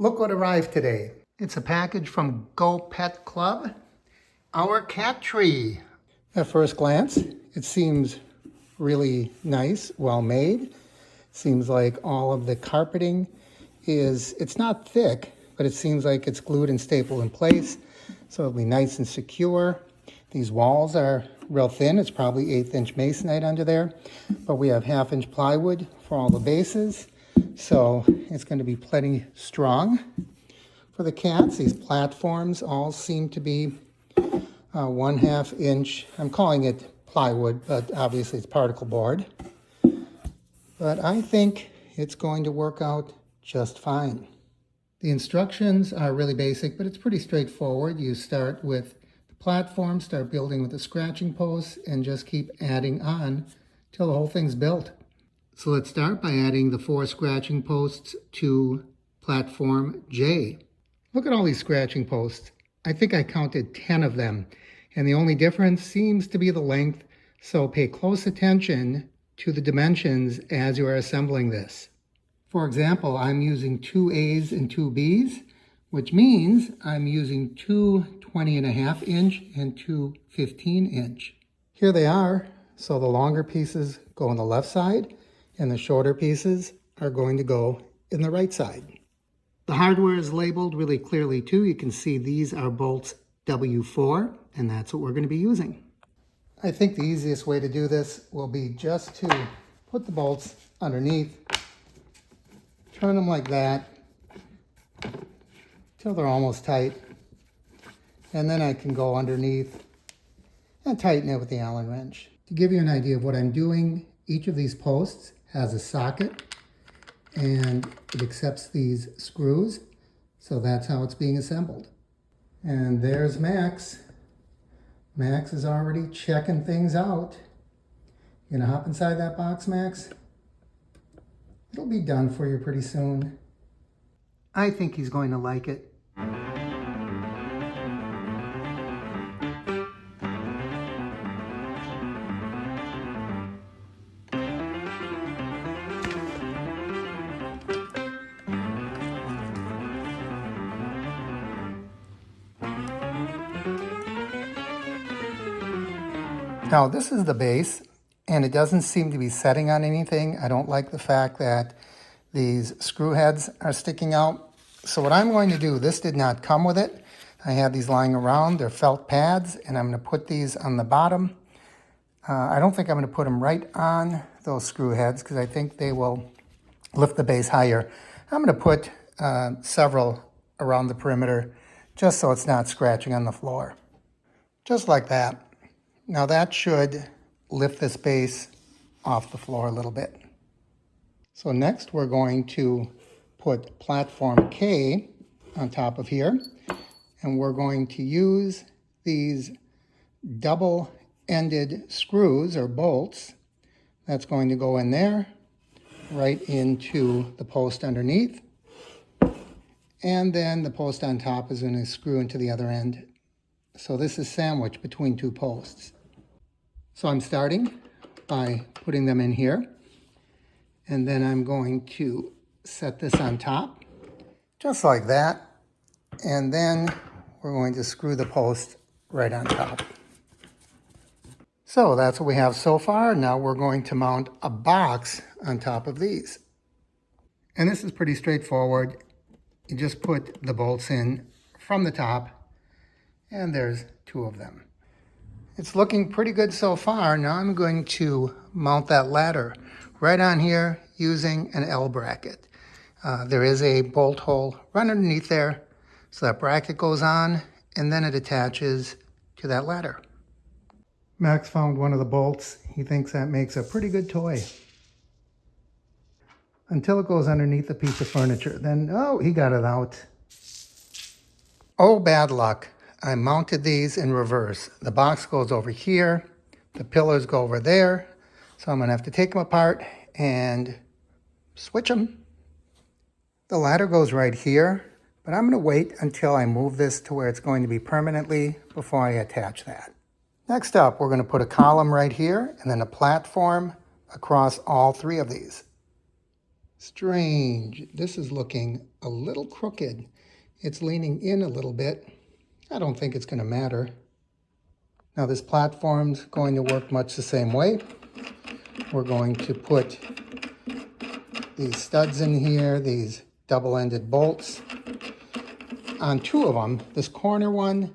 Look what arrived today. It's a package from Go Pet Club. Our cat tree. At first glance, it seems really nice, well made. Seems like all of the carpeting it's not thick, but it seems like it's glued and stapled in place. So it'll be nice and secure. These walls are real thin. It's probably 1/8 inch masonite under there, but we have 1/2 inch plywood for all the bases. So it's going to be plenty strong for the cats. These platforms all seem to be 1/2 inch. I'm calling it plywood, but obviously it's particle board. But I think it's going to work out just fine. The instructions are really basic, but it's pretty straightforward. You start with the platform, start building with the scratching posts, and just keep adding on till the whole thing's built. So let's start by adding the 4 scratching posts to platform J. Look at all these scratching posts. I think I counted 10 of them, and the only difference seems to be the length, so pay close attention to the dimensions as you are assembling this. For example, I'm using 2 A's and 2 B's, which means I'm using 2 20.5 inch and 2 15 inch. Here they are. So the longer pieces go on the left side and the shorter pieces are going to go in the right side. The hardware is labeled really clearly too. You can see these are bolts W4, and that's what we're going to be using. I think the easiest way to do this will be just to put the bolts underneath, turn them like that till they're almost tight, and then I can go underneath and tighten it with the Allen wrench. To give you an idea of what I'm doing, each of these posts has a socket and it accepts these screws, so that's how it's being assembled. And there's Max. Max is already checking things out. You gonna hop inside that box, Max? It'll be done for you pretty soon. I think he's going to like it. Now this is the base, and it doesn't seem to be setting on anything. I don't like the fact that these screw heads are sticking out. So what I'm going to do, this did not come with it. I have these lying around. They're felt pads, and I'm going to put these on the bottom. I don't think I'm going to put them right on those screw heads because I think they will lift the base higher. I'm going to put several around the perimeter just so it's not scratching on the floor. Just like that. Now that should lift this base off the floor a little bit. So next we're going to put platform K on top of here, and we're going to use these double-ended screws or bolts. That's going to go in there, right into the post underneath, and then the post on top is going to screw into the other end. So this is sandwiched between 2 posts. So I'm starting by putting them in here, and then I'm going to set this on top, just like that, and then we're going to screw the post right on top. So that's what we have so far. Now we're going to mount a box on top of these. And this is pretty straightforward. You just put the bolts in from the top, and there's 2 of them. It's looking pretty good so far. Now I'm going to mount that ladder right on here using an L bracket. There is a bolt hole right underneath there, so that bracket goes on and then it attaches to that ladder. Max found one of the bolts. He thinks that makes a pretty good toy. Until it goes underneath a piece of furniture. Then, oh, he got it out. Oh, bad luck. I mounted these in reverse. The box goes over here, the pillars go over there, so I'm going to have to take them apart and switch them. The ladder goes right here, but I'm going to wait until I move this to where it's going to be permanently before I attach that. Next up, we're going to put a column right here and then a platform across all 3 of these. Strange. This is looking a little crooked. It's leaning in a little bit. I don't think it's going to matter. Now this platform's going to work much the same way. We're going to put these studs in here, these double-ended bolts. On two of them, this corner one,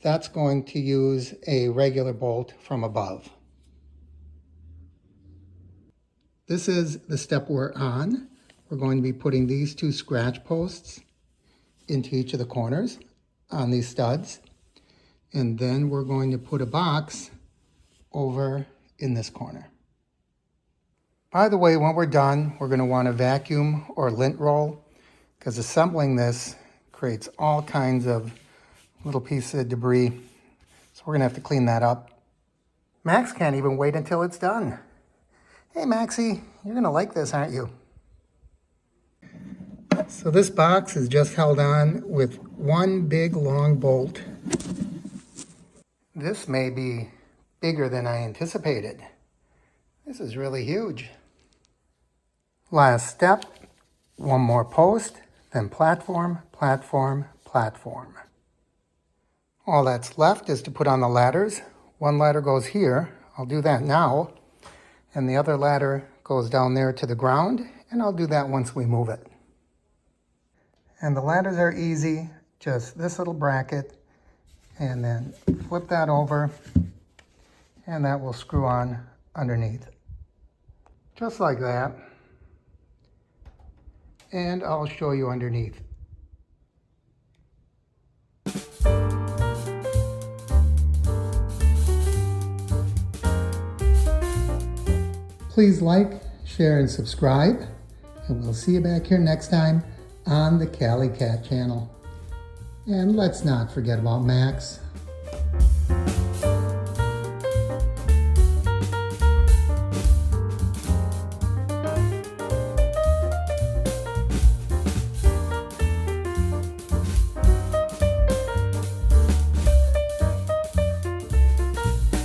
that's going to use a regular bolt from above. This is the step we're on. We're going to be putting these two scratch posts into each of the corners on these studs. And then we're going to put a box over in this corner. By the way, when we're done, we're going to want to vacuum or lint roll, because assembling this creates all kinds of little pieces of debris. So we're going to have to clean that up. Max can't even wait until it's done. Hey Maxie, you're going to like this, aren't you? So this box is just held on with one big long bolt. This may be bigger than I anticipated. This is really huge. Last step, one more post, then platform, platform, platform. All that's left is to put on the ladders. One ladder goes here, I'll do that now, and the other ladder goes down there to the ground, and I'll do that once we move it. And the ladders are easy, just this little bracket, and then flip that over, and that will screw on underneath. Just like that. And I'll show you underneath. Please like, share, and subscribe, and we'll see you back here next time on the Callie Cat channel. And let's not forget about Max.